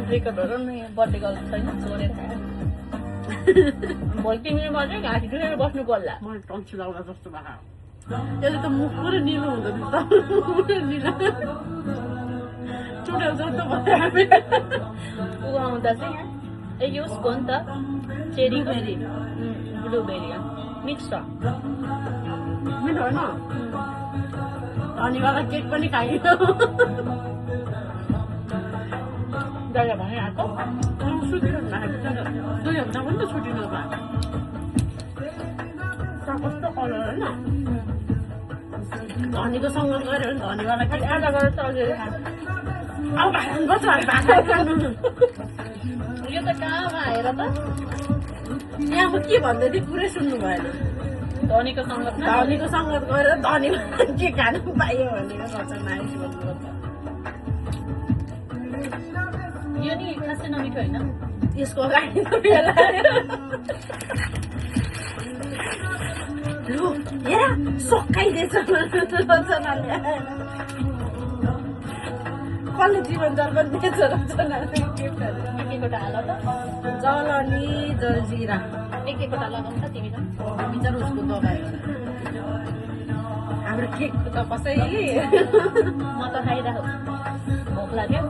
रेकर्डहरू नि बर्थडे गर्नु छैन छोडेर भोलि तिमीले मात्रै घाँटी दुखेर बस्नु पर्ला मैले टन्सी लाउँदा जस्तो भएको यसले त मुख पुरै निलो हुँदो निलो चुडेल जस्तो भयो ऊ आउँदा चाहिँ ए उसको नि त चेरी ब्लुबेरी ब्लुबेरी मिक्स छ मिठो होइन धनीवाला केक पनि खाइयो दादा भने आएको छुट्टी 2 हप्ता पनि त छुट्टी नभएको कस्तो कलर होइन धनीको सङ्गत गऱ्यो भने धनीवाला केक आधा गरेर त अझै अब भात खानु यो त कहाँमा आएर त यहाँ म के भन्दै थिएँ पुरै सुन्नु भएन धनीको सङ्गतमा धनीको सङ्गत गएर धनीवाला के खानु पाइयो भनेर रचना आइस भन्नुभयो यो नि खासै नमिठो होइन यसको अगाडि बेला लु हेर सकाइदिएछ रचनाले कसले जीवन दर्पण दिएछ रचनाले एकैवटा हाल त जलनी जलजिरा एकैवटा लगाउनु त तिमी त विचार उसको दबाई हाम्रो केक त कसैले म त खाइरहेको भोक लाग्यो